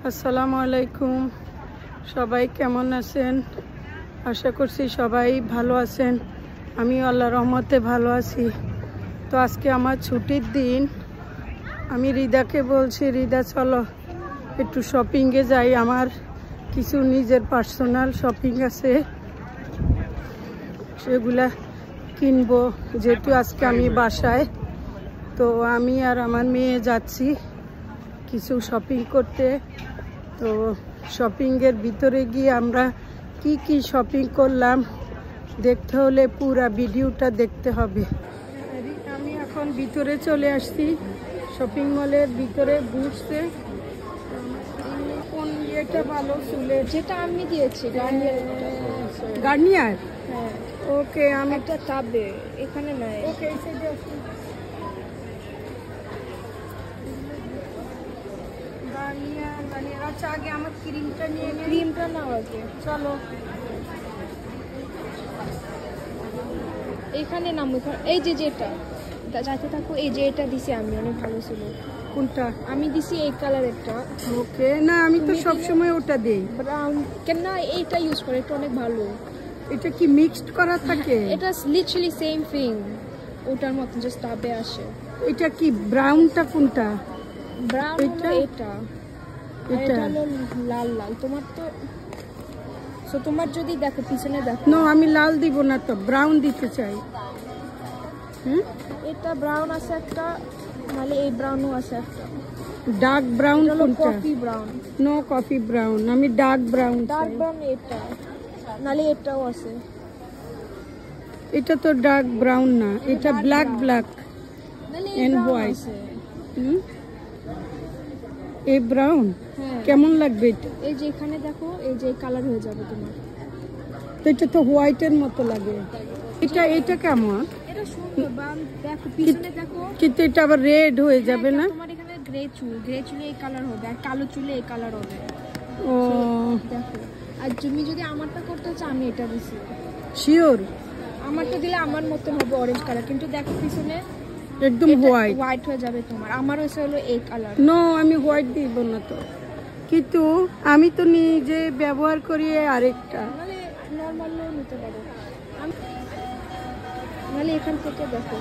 আসসালামু আলাইকুম। সবাই কেমন আছেন? আশা করছি সবাই ভালো আছেন। আমিও আল্লাহর রহমতে ভালো আছি। তো আজকে আমার ছুটির দিন। আমি রিদাকে বলছি, রিদা চলো একটু শপিংয়ে যাই। আমার কিছু নিজের পার্সোনাল শপিং আছে, সেগুলা কিনবো। যেহেতু আজকে আমি বাসায়, তো আমি আর আমার মেয়ে যাচ্ছি কিছু শপিং করতে। তো শপিংয়ের ভিতরে গিয়ে আমরা কি কি শপিং করলাম দেখতে হলে পুরো ভিডিওটা দেখতে হবে। আমি এখন ভিতরে চলে আসছি, শপিং মলের ভিতরে বুঝতে। কোন ইয়েটা ভালো চুলের? যেটা আমি দিয়েছি গার্নিয়ার। হ্যাঁ, ওকে, আমি একটা টাবে এখানে নাই। ওকে গার্নিয়ার। আচ্ছা, আগে আমার ক্রিমটা নিয়ে নিই। ক্রিমটা নাও আগে। চলো এখানে নাম এই যে যেটা যাইতে থাকো। এই যে এটা দিছি আমি, অনেক ভালো ছিল। কোনটা? আমি দিছি এই কালারেরটা। ওকে, না আমি তো সব সময় ওটা দেই। ব্রাউন কেন না, এইটা ইউজ করে, এটা অনেক ভালো। এটা কি মিক্সড করা থাকে? এটা লিটারালি সেম থিং, ওটার মতো জাস্ট টাবে আসে। এটা কি ব্রাউনটা? কোনটা ব্রাউন? এটা? এটা এটা হলো লাল লাল। তোমার তো তোমার যদি দেখো পিছনে দেখো। নো, আমি লাল দিব না, তো ব্রাউন দিতে চাই। এটা ব্রাউন আছে একটা, নালে এই ব্রাউনও আছে একটা। ডার্ক ব্রাউন কোনটা? Coffee brown. No, coffee brown. আমি ডার্ক ব্রাউন। ডার্ক ব্রাউন এটা, নালে এটাও আছে। এটা তো ডার্ক ব্রাউন না, এটা ব্ল্যাক ব্ল্যাক নালে এন্ড ব্রাউন হোয়াইট। আছে। এই ব্রাউন হ্যাঁ, কেমন লাগবে এটা? এই যে এখানে দেখো, এই যে কালার হয়ে যাবে তোমার। তো এটা তো হোয়াইটের মতো লাগে। এটা কেমন? এটা সুন্দর, ব্রাউন দেখো পিছনে দেখো। কিন্তু এটা আবার রেড হয়ে যাবে না? তোমার এখানে গ্রে চুলে এই কালার হবে, আর কালো চুলে এই কালার হবে। ও দেখো, আর তুমি যদি আমারটা করতে চাও, আমি এটা দিছি। শিওর? আমারটা দিলে আমার মতন হবে, অরেঞ্জ কালার। কিন্তু দেখো পিছনে একদম হোয়াইট। হোয়াইট হয়ে যাবে তোমার। আমার হচ্ছে হলো এই কালার। নো, আমি হোয়াইট দিব না তো। কিন্তু আমি তো নিজে ব্যবহার করি আরেকটা। মানে নর্মালও নিতে পারো। নাহলে এখান থেকে দেখো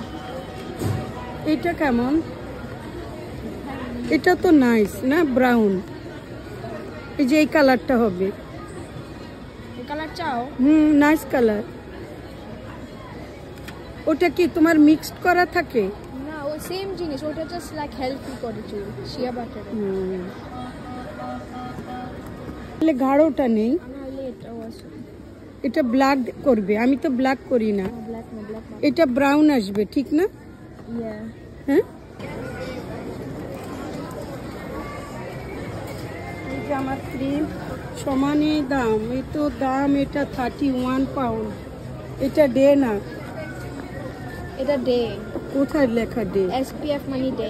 এটা কেমন? এটা তো নাইস না, ব্রাউন। এই যে এই কালারটা হবে। এই কালার চাও? Nice colour. ওটা কি তোমার মিক্সড করা থাকে? না, ও সেম জিনিস। ওটা জাস্ট লাইক হেলদি করে চুল, শিয়া বাটার। তাহলে গাঢ়টা নেই, নাহলে এটাও আছে। এটা ব্ল্যাক করবে। আমি তো ব্ল্যাক করি না। ব্ল্যাক না, ব্ল্যাক না। এটা ব্রাউন আসবে, ঠিক না? ইয়া, হ্যাঁ, এই যে আমার ক্রিম সমানই দাম। এই তো দাম, এটা 31 পাউন্ড। এটা ডে না? এটা ডে। কোথায় লেখা ডে? SPF মানে ডে।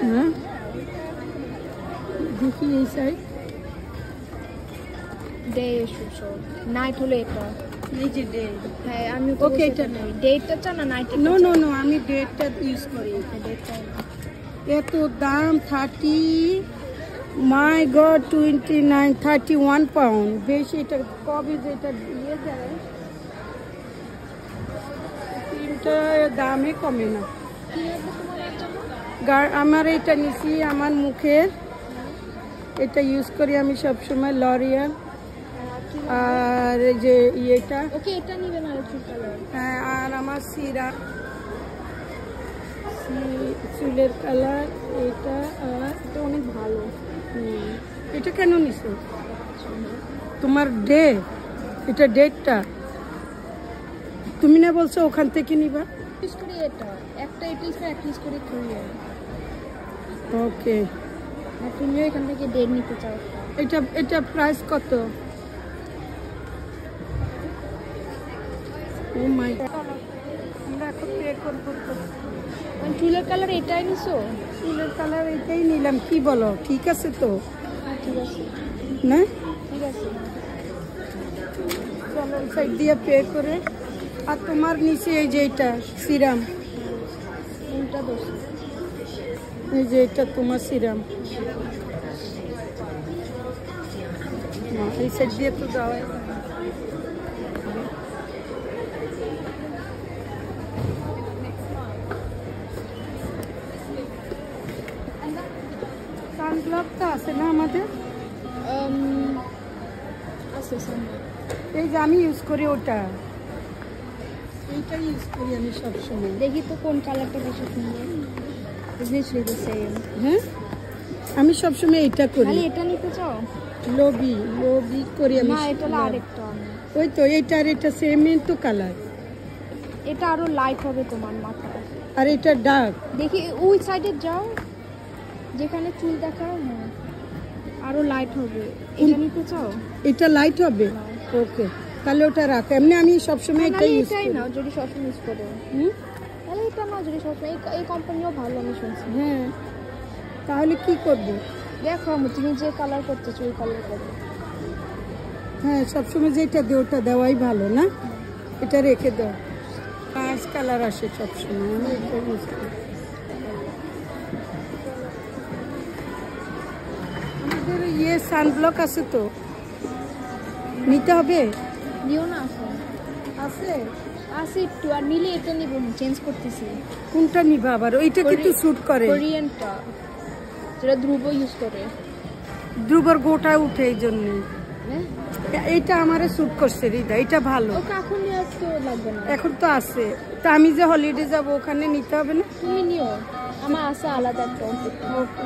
হ্যাঁ, দেখি এই সাইড। ডে শুশো নাইট হলো এটা। এই যে ডে। হ্যাঁ, আমি ওকে, এটা নাই। ডেটটা চাও না নাইট? নো নো নো, আমি ডেটটা ইউজ করি। ডেটটা এত দাম 30, মাই গড, 29, 31 পাউন্ড। বেশি। এটা কবে যেটা দিয়ে যায়, ক্রিমটা দামে কমে না। কি হবে তোমার জন্য? আমার এটা নিছি আমার মুখের, এটা ইউজ করি আমি সবসময়, লরিয়াল। আর এই যে ইয়েটা, ওকে, এটা নিবে না চুল কালার। হ্যাঁ, আর আমার সিরাম, চুলের কালার এটা। আর এটা অনেক ভালো। এটা কেন নিছো? তোমার ডে, এটা ডেটটা তুমি না বলছো ওখান থেকে নিবা? ইউজ করি এটা, একটা এটা ইউজ করে একটা ইউজ করি খুঁড়িয়ে। ওকে, তুমিও এখান থেকে ডেট নিতে চাও? এটা প্রাইস কত? ও মাই গড, আমরা এখন পে করবো তো। চুলের কালার এটাই নিছো? চুলের কালার এটাই নিলাম। কি বলো, ঠিক আছে তো? ঠিক আছে, না ঠিক আছে। চলো সাইড দিয়ে পে করে। আর তোমার নিচে এই যে এটা সিরাম, কোনটা দোষ? এই যে এটা তোমার সিরাম। এই সাইড দিয়ে তো যাওয়া সানগ্লাসটা আছে না আমাদের? আছে সামনে। এই যে আমি ইউজ করি ওটা, এইটাই ইউজ করি আমি সবসময়। দেখি তো কোন কালারটা বেশি সুন্দর। হ্যাঁ, আমি সবসময় এইটা করি। এটা নিতে চাও? লোবি করি আমি। না, এটা হলো আরেকটা। ওই তো এইটা আর এটা সেমই তো কালার। এটা আরো লাইট হবে তোমার মাথায়, আর এটা ডার্ক। দেখি ওই সাইডে যাও যেখানে চুল দেখায়, হ্যাঁ আরো লাইট হবে। এটা নিতে চাও? এটা লাইট হবে, ওকে তাহলে ওটা রাখো। এমনি আমি সবসময় এটা ইউজ করি। না যদি সবসময় ইউজ করো তাহলে এটা না, যদি সবসময় এই কোম্পানিও ভালো আমি শুনছি। হ্যাঁ, তাহলে কি করব? দেখো তুমি যে কালার করতেছো ওই কালার করো। হ্যাঁ, সবসময় যেটা দেয় ওটা দেওয়াই ভালো না, এটা রেখে দাও। পাঁচ কালার আসে সবসময়, আমি এটা ইউজ করি। আমাদের সানব্লক আছে তো, নিতে হবে? নিও না। আছে আছে একটু, আর নিলে এটা নিব, চেঞ্জ করতেছি। কোনটা নিবা আবার? ওইটা কিন্তু স্যুট করে, কোরিয়ানটা যেটা ধ্রুব ইউজ করে। ধ্রুবর গোটা উঠে, এই জন্য এইটা আমারে স্যুট করছে হৃদয়, এটা ভালো। ওকে এখন নিয়ে তো লাগবে না, এখন তো আছে। তা আমি যে হলিডে যাব ওখানে নিতে হবে না? তুমি নিও, আমার আছে আলাদা একটা। ওকে।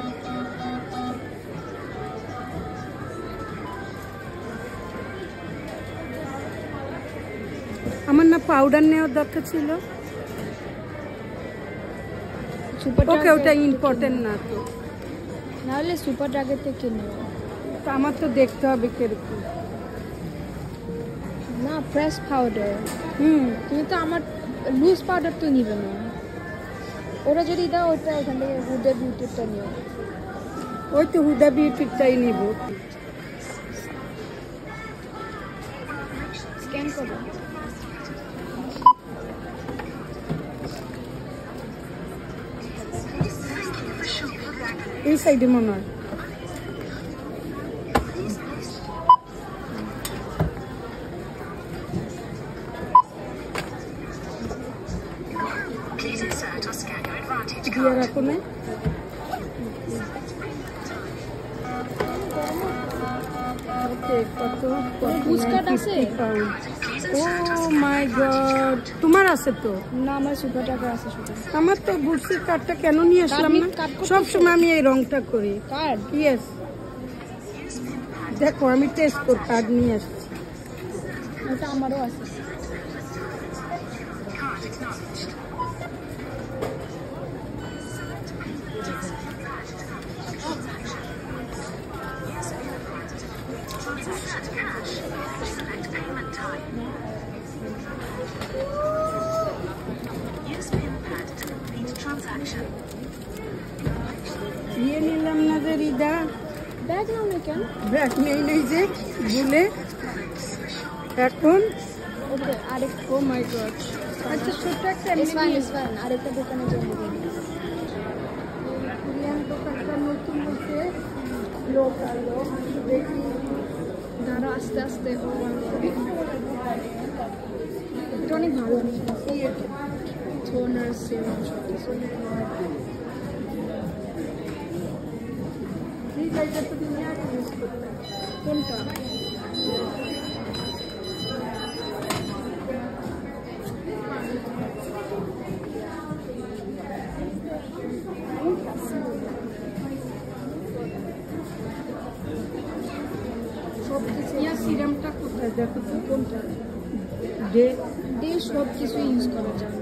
আমার না পাউডার নেওয়ার দরকার ছিল। ওকে, ওটা ইম্পর্টেন্ট না তো, নাহলে সুপার ড্রাগের থেকে নিও। তো আমার তো দেখতে হবে কিরকম। না, ফ্রেশ পাউডার। তুমি তো আমার লুজ পাউডার তো নিবে না। ওরা যদি দাও ওটা ওখান থেকে হুডা বিউটিটা নিও। ওই তো হুডা বিউটিটাই নিব। স্ক্যান করো। এই সাইডে মনে হয়। দিয়ে রাখো না। তোমার আছে তো? না, আমার সুপার টাকা আছে শুধু। আমার তো বুটসের কার্ডটা কেন নিয়ে আসলাম না? সবসময় আমি এই রংটা করি। কার্ড? ইয়েস, দেখো আমি টেস্ট করে কার্ড নিয়ে আসছি। ওটা আমারও আছে। নিয়ে নিলাম না যে রিদা, ব্যাগ নাও না কেন? ব্যাগ নেই যে ভুলে। এখন ওকে, আরেক। ও মাই গড। আচ্ছা, ছোট্ট একটা আরেকটা দোকানে জন্য দোকানটা নতুন হচ্ছে, লোক আলো দেখি। দাঁড়া, আস্তে আস্তে। এটা অনেক ভালো। টোনার, সিরাম, সব কিছু। কোনটা? সিরামটা কোথায় দেখো তো? কোনটা? ডে সব কিছু ইউজ করা যায়।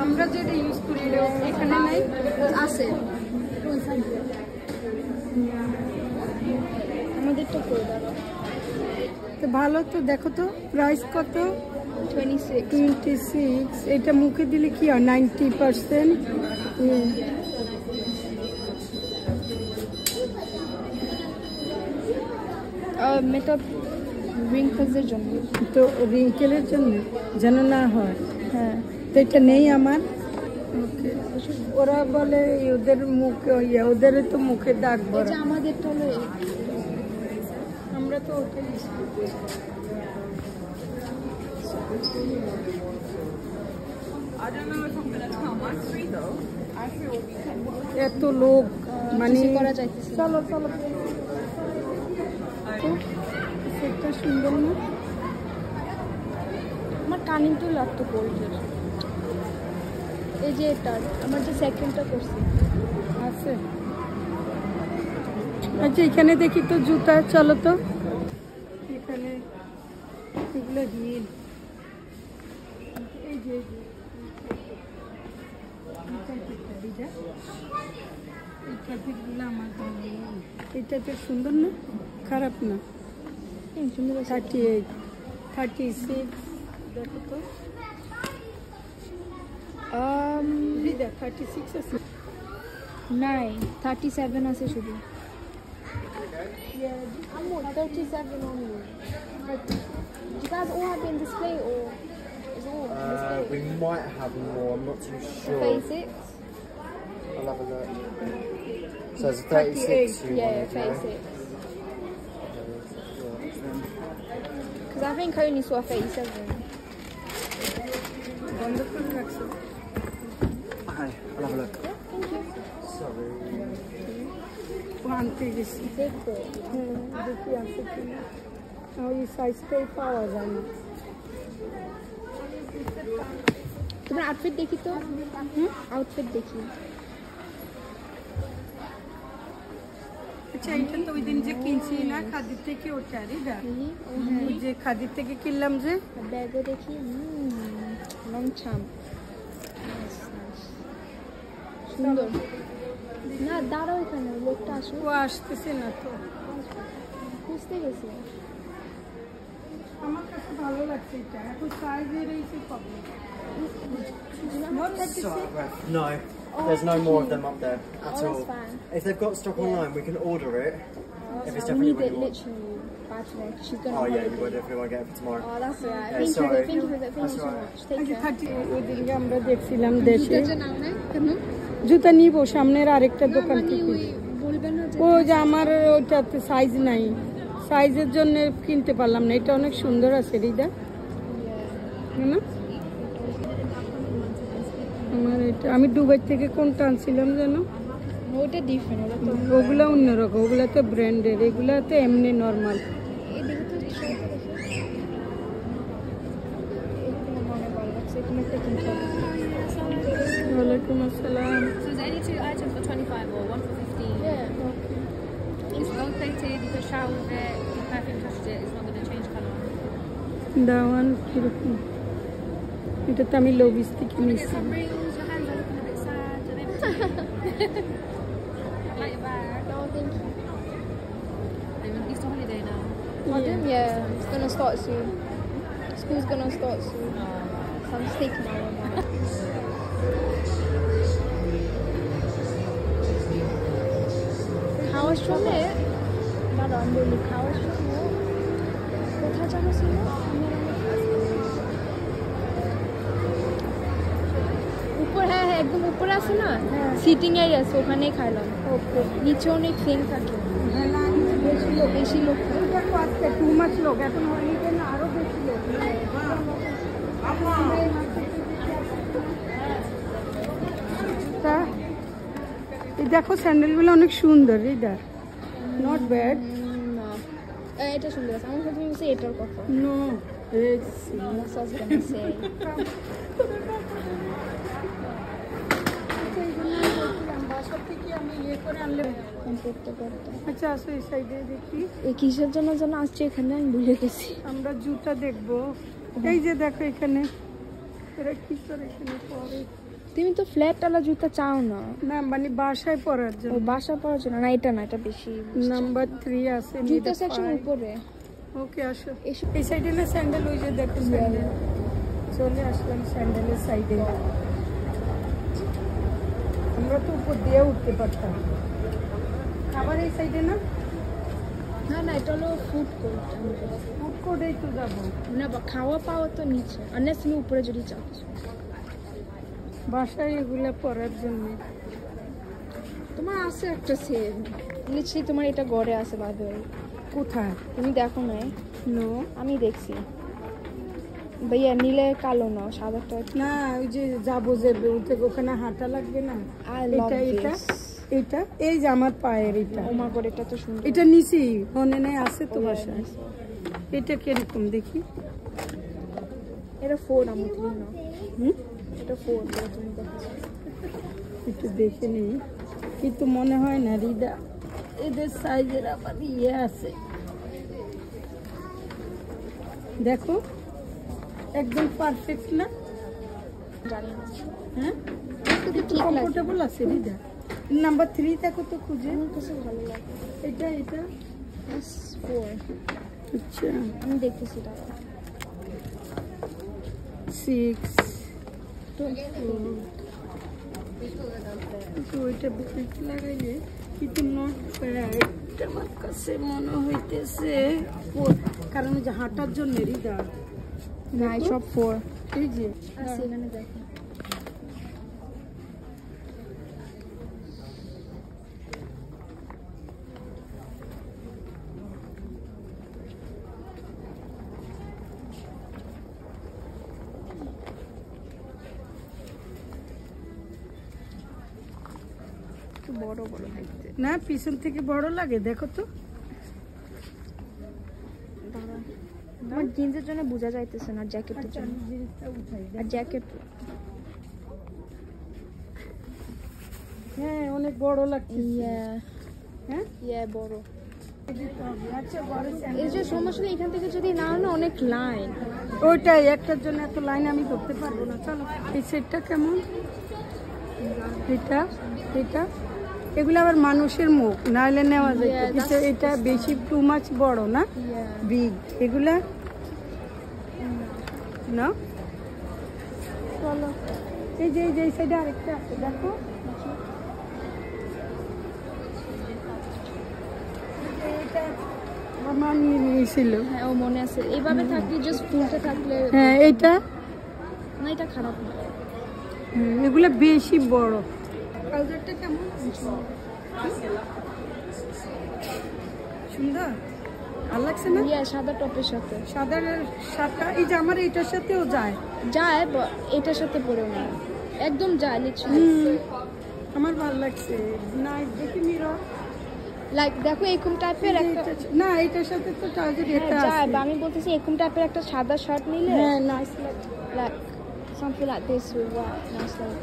আমরা যেটা ইউজ করি এখানে নাই, আছে আমাদেরটা করে দাও। তো ভালো তো, দেখো তো প্রাইস কত? 26। এটা মুখে দিলে কি হয়? 90%। মেকআপ রিঙ্কেলসের জন্য। তো রিঙ্কেলের জন্য যেন না হয়। হ্যাঁ, তো এটা নেই আমার। ওকে, ওরা বলে ওদের মুখে ওদের তো মুখে দাগ ভরা। আমাদেরটা হলো আমরা তো ওটাই এত লোক মানে করা যাইতেছে। চলো চলো সেটা সুন্দর না? আমার কানিংটা লাগতো গোল্ডের। এই যে এটা আমার যে সেকেন্ডটা করছি আছে। আচ্ছা এখানে দেখি তো জুতা, চলো তো। এখানে এগুলো হিল, এই যে আমার এটা তো সুন্দর না, খারাপ না। সুন্দর 38, 36 দেখো তো। 36 আছে নাই, 37 আছে শুধু। 37 only. You guys all have been display or is all display? We might have more, I'm not too sure. 36? I'll have a look. So it's 36 you Yeah, wanted, 36. Because I think I only saw 37. বন্ধ করে রাখছো। Hi, I'll have a look. Thank you. Sorry. আনতে গেছি। দেখো দেখি আছে কিনা। ওই সাইজটাই পাওয়া যায় না। তোমার আউটফিট দেখি তো। আউটফিট দেখি। আচ্ছা এটা তো ওই দিন যে কিনছি না খাদির থেকে, ওটা রিদা ওই যে খাদির থেকে কিনলাম যে। ব্যাগও দেখি। লং ছাম সুন্দর। না দাঁড়াও, এখানে লোকটা আসো। ও আসতেছে না তো, খুঁজতে গেছে। আমার কাছে ভালো লাগছে এটা। এখন সাইজের এই যে problem. No, there's no more of them up there at that's all. fine. If they've got stock online, we can order it. If it's We need definitely it what you want. literally by today. She's gonna Oh yeah, holiday. you would if we want to get it for tomorrow. Oh, that's alright. Yeah, Thank you, sorry. thank you for that. Thank That's you so alright. much. Take care. ওই দিনকে আমরা দেখছিলাম দেশে জুতা নাও না কেন? জুতা নিব সামনের আরেকটা দোকান মানে থেকে। ওই বলবেন না যে ও যে আমার ওইটাতে সাইজ নাই, সাইজের জন্য কিনতে পারলাম না। এটা অনেক সুন্দর আছে রিদা, না? আমার এটা আমি দুবাই থেকে কোনটা আনছিলাম জানো? ওটা ডিফারেন্ট, ওটা তো ওগুলা অন্যরকম, ওগুলা তো ব্র্যান্ডের, এগুলা তো এমনি নর্মাল। এদিকে তো শার্ট আছে। এগুলো মনে ভালো লাগছে, এখানে একটা কিনতে হবে। ওয়ালাইকুম আসসালাম। So is there any two items for 25 or one for 15? Yeah. It's gold plated, you can shower with it, you perfect touched it, it's not going to change colour. দাওয়ান কিরকম? এটা তো আমি লোবিস থেকে Get নিচ্ছি। some rings, your hands are looking a bit sad and empty. Like your bag. No, thank you. They're on Easter holiday now. Pardon? Yeah, it's gonna start soon. School's gonna start soon. So I'm just taking my one now. খাওয়ার সময় দাদা আমি বলি খাওয়ার সময় কোথায় যাবো ছিল উপর। হ্যাঁ হ্যাঁ একদম উপরে আছে না, সিটিং এরিয়া আছে, ওখানেই খাইলাম। ওকে, নিচে অনেক ফ্রেম থাকে, বেশি লোক থাকে। এটা তো আজকে টু মাছ লোক, এখন হলিডে না আরো বেশি লোক। তা এই দেখো স্যান্ডেলগুলো অনেক সুন্দর রিদা, নট ব্যাড। না এটা সুন্দর আছে, আমার সাথে বলছে এটার কথা। নো বাসা থেকে আমি ইয়ে করে আনলে করতে করতে আচ্ছা আসো এই সাইডে দেখি। এই কিসের জন্য যেন আসছে এখানে আমি ভুলে গেছি। আমরা জুতা দেখবো। এই যে দেখো এখানে এরা কি করে এখানে পরে। তুমি তো ফ্ল্যাট আলা জুতা চাও না? না মানে বাসায় পরার ও জন্য। বাসা পরার জন্য না, এটা না, এটা বেশি। নাম্বার 3 আছে জুতা সেকশন উপরে। ওকে আসো এই সাইডে না স্যান্ডেল, ওই যে দেখো স্যান্ডেল। চলে আসলাম স্যান্ডেলের সাইডে। আমরা তো উপর দিয়ে উঠতে পারতাম। আবার এই সাইডে না, না না এটা হলো ফুড কোর্ট। ফুড কোর্টেই তো যাবো। না খাওয়া পাওয়া তো নিচে, আনলেস তুমি উপরে যদি চাও। বাসায় এগুলা পরার জন্য। তোমার আছে একটা সেম লিচি, তোমার এটা গড়ে আছে বাদে। কোথায়? তুমি দেখো নাই? নো, আমি দেখছি ভাইয়া, নীলে কালো না, সাদাটা। না ওই যে যাবো যে ওখানে হাঁটা লাগবে না। I love এটা this. এটা এই যে আমার পায়ের এটা, ও মা গড, এটা তো সুন্দর। এটা নিছি মনে নেই, আছে তো বাসায়। এটা কিরকম দেখি? এটা 4 আমি 3 না। হুম, এটা 4 তুমি দেখো। একটু দেখে নিই, কিন্তু মনে হয় না রিদা এদের সাইজের আবার ইয়ে আছে। দেখো একদম পারফেক্ট না? জানি না, হ্যাঁ, কিন্তু ঠিক লাগে। কমফোর্টেবল আছে রিদা। নাম্বার 3 দেখো তো খুঁজে। আমার কাছে ভালো লাগে। এটা এটা S4 আচ্ছা, আমি দেখতেছি দাঁড়াও। 6 তো তো ওইটা বুকে লাগাইলে কিন্তু নট ব্যাড আমার কাছে মনে হইতেছে। কারণ যে হাঁটার জন্য রিদা না, সব 4 এই যে আছে এখানে দেখো। বড় বড় দেখতে। না পিছন থেকে বড় লাগে, দেখো তো। আমার জিন্সের জন্য বোঝা যাইতেছে না, জ্যাকেটের জন্য। আর জ্যাকেট হ্যাঁ অনেক বড় লাগছে। হ্যাঁ বড়। আচ্ছা বড় এই যে সমস্যা এখান থেকে যদি না না অনেক লাইন। ওইটাই একটার জন্য এত লাইন আমি ধরতে পারবো না। চলো এই সেটটা কেমন? এটা এটা এগুলো আবার মানুষের মুখ নাইলে নেওয়া যায়, কিন্তু এটা বেশি টু মাছ বড় না, বিগ। এগুলা না, চলো এই যে এই সাইডে আরেকটা আছে দেখো। এটা আমার নিয়ে নিয়েছিল। হ্যাঁ ও মনে আছে, এইভাবে থাকলে জাস্ট ফুলটা থাকলে। হ্যাঁ এইটা না, এটা খারাপ না। এগুলো বেশি বড়। ট্রাউজারটা কেমন? সুন্দর, ভালো লাগছে না? সাদা টপের সাথে। সাদার সাদা এই যে আমার এটার সাথেও যায় এটার সাথে পরেও না, একদম যায় লিটারালি। আমার ভালো লাগছে। নাইস, দেখি মিরর। লাইক দেখো এরকম টাইপের একটা, না এটার সাথে তো ট্রাউজার এটা যায়। আছে। আমি বলতেছি এরকম টাইপের একটা সাদা শার্ট নিলে হ্যাঁ নাইস লাগে। Like something like this will work nice লাগে।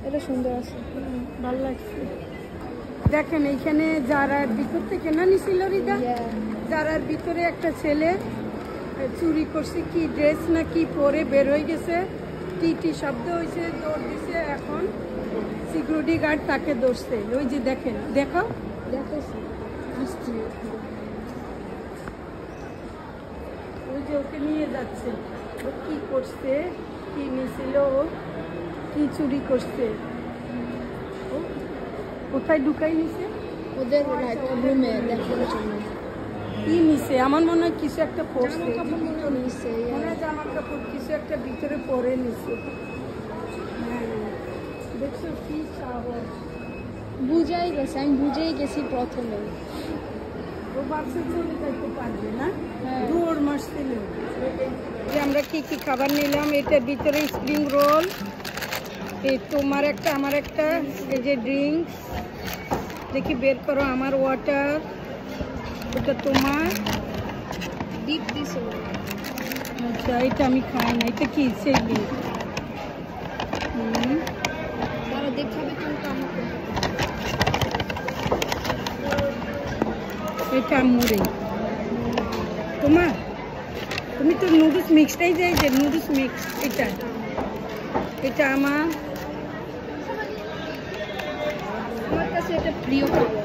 এটা সুন্দর আছে, ভালো লাগছে। দেখেন এইখানে যারার ভিতর থেকে না নিছিল রিদা, যারার ভিতরে একটা ছেলে চুরি করছে, কি ড্রেস না কি পরে বের হয়ে গেছে, টি শব্দ হয়েছে, দৌড় দিছে। এখন সিকিউরিটি গার্ড তাকে ধরছে। ওই যে দেখেন, দেখো দেখেছি ওই যে ওকে নিয়ে যাচ্ছে। ও কি করছে, কি নিছিল, কি চুরি করছে, ও কোথায় ঢুকাই নিছে ওদের লাইক রুমে দেখার জন্য। কি নিছে? আমার মনে হয় কিছু একটা পড়ছে, জামা কাপড় মনে হয় নিছে, মনে হয় জামা কাপড় কিছু একটা ভিতরে পরে নিছে। হ্যাঁ দেখছো কি সাহস। বুঝাই গেছে, আমি বুঝেই গেছি প্রথমে। ও বাচ্চা চলে যাইতে পারবে না, হ্যাঁ। দৌড় মারছিল। যে আমরা কি কি খাবার নিলাম, এটার ভিতরে স্প্রিং রোল, এই তোমার একটা আমার একটা, এই যে ড্রিঙ্কস দেখি বের করো, আমার ওয়াটার, ওটা তোমার ডিপ দিছে। আচ্ছা এটা আমি খাই না। এটা কি সেগি? তারা দেখাবে কিন্তু আমাকে। এটা মুড়ি তোমার, তুমি তো নুডলস মিক্সটাই যাই যে নুডলস মিক্স, এটা এটা আমার কাছে এটা প্রিয় খাবার।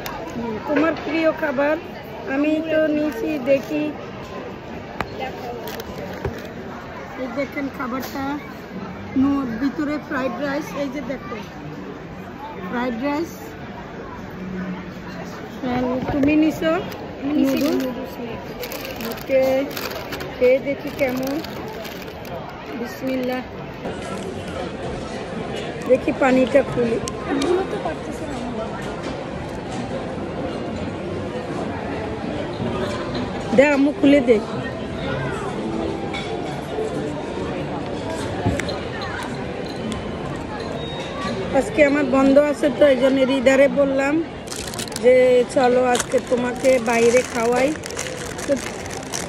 তোমার প্রিয় খাবার। আমি তো নিয়েছি, দেখি এই দেখেন খাবারটা ভিতরে ফ্রাইড রাইস। এই যে দেখো ফ্রাইড রাইস। তুমি নিছো নুডলস? ওকে খেয়ে দেখি কেমন। বিসমিল্লাহ, দেখি পানিটা খুলি। এগুলো তো পারতেছে না। দে আম্মু খুলে দে। আজকে আমার বন্ধ আছে তো এই জন্য হৃদারে বললাম যে চলো আজকে তোমাকে বাইরে খাওয়াই। তো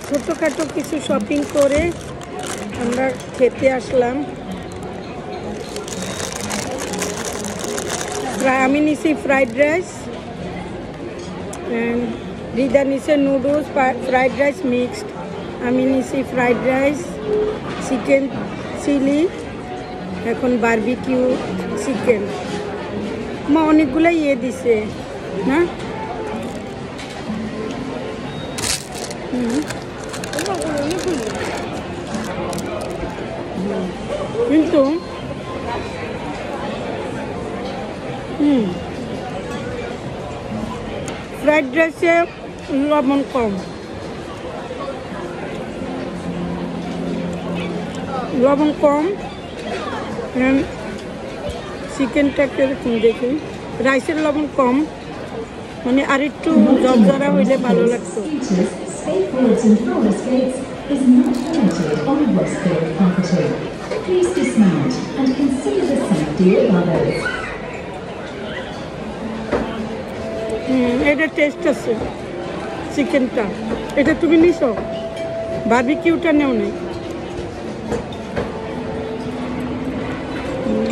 ছোটোখাটো কিছু শপিং করে আমরা খেতে আসলাম। আমি নিছি ফ্রাইড রাইস, হৃদা নিছে নুডলস ফ্রাইড রাইস মিক্সড, আমি নিছি ফ্রাইড রাইস চিকেন চিলি, এখন বারবিকিউ চিকেন। মা অনেকগুলো ইয়ে দিছে না, কিন্তু ফ্রাইড রাইসে লবণ কম, লবণ কম। চিকেনটা কিরকম দেখুন, রাইসের লবণ কম, মানে আর একটু জর্জরা হইলে ভালো লাগতো। এটা টেস্ট আছে চিকেনটা। এটা তুমি নিছো, বারবিকিউটা নেও নাই?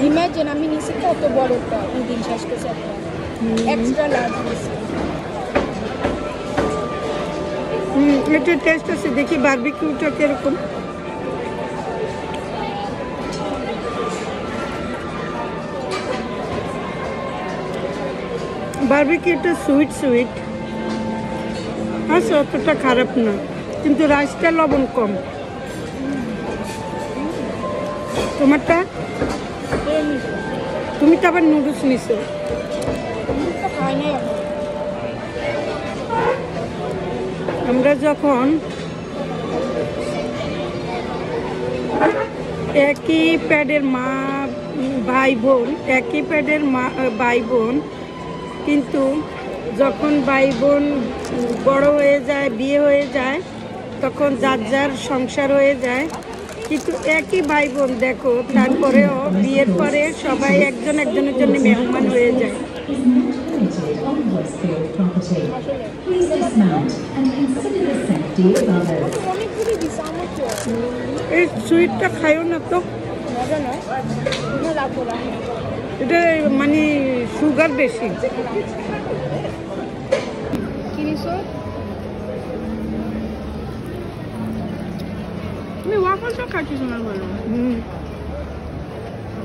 ইমাজিন আমি নিছি কত বড়টা, ওই দিন শেষ করছে একটা এক্সট্রা লার্জ নিছি। এটা টেস্ট আছে, দেখি বারবিকিউটা কিরকম। বারবিকিউটা সুইট সুইট আছে, অতটা খারাপ না, কিন্তু রাইসটা লবণ কম। তোমারটা? তুমি তো আবার নুডলস নিছো। আমরা যখন একই প্যাডের মা ভাই বোন, একই প্যাডের মা ভাই বোন, কিন্তু যখন ভাই বোন বড় হয়ে যায়, বিয়ে হয়ে যায়, তখন যার যার সংসার হয়ে যায়, কিন্তু একই ভাই বোন দেখো, তারপরেও বিয়ের পরে সবাই একজন একজনের জন্য মেহমান হয়ে যায়। এই সুইটটা খাইও না তো, এটা মানে সুগার বেশি।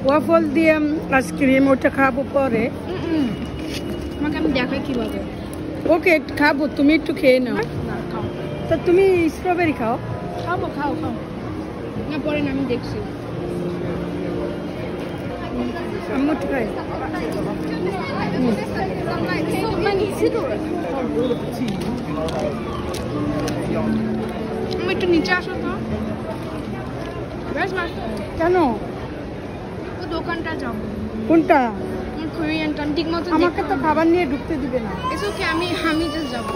ওয়াফল দিয়ে আইসক্রিম, ওটা খাবো পরে। তোমাকে আমি দেখাই কিভাবে। ওকে খাবো, তুমি একটু খেয়ে নাও। তা তুমি স্ট্রবেরি খাও। খাবো, খাও খাও না, পরে না, আমি দেখছি। আমি একটু খাই। আমি একটু নিচে আসো তো। কেন? ও দোকানটা যাবো। কোনটা? কোরিয়ানটা ঠিক মতো। আমাকে তো খাবার নিয়ে ঢুকতে দিবে না। এসো কি, আমি জাস্ট যাবো।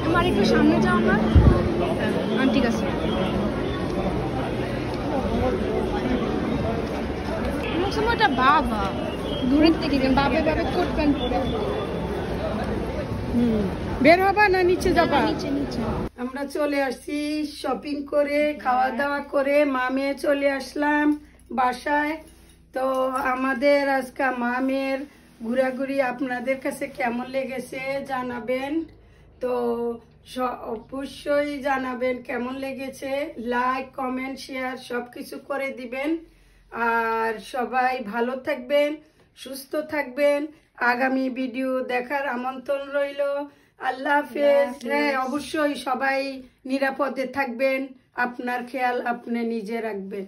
আমার একটু সামনে যাও না। ঠিক আছে। আমার সময়টা বাবা দূরের থেকে বাবে বাবে কোট প্যান্ট পরে। বের হবা না নিচে যাবা? নিচে নিচে। আমরা চলে আসছি শপিং করে, খাওয়া দাওয়া করে, মা মেয়ে চলে আসলাম বাসায়। তো আমাদের আজকে মা মেয়ের ঘোরাঘুরি আপনাদের কাছে কেমন লেগেছে জানাবেন। তো অবশ্যই জানাবেন কেমন লেগেছে, লাইক কমেন্ট শেয়ার সব কিছু করে দিবেন। আর সবাই ভালো থাকবেন, সুস্থ থাকবেন। আগামী ভিডিও দেখার আমন্ত্রণ রইল। আল্লাহ হাফেজ। হ্যাঁ, অবশ্যই সবাই নিরাপদে থাকবেন, আপনার খেয়াল আপনি নিজে রাখবেন।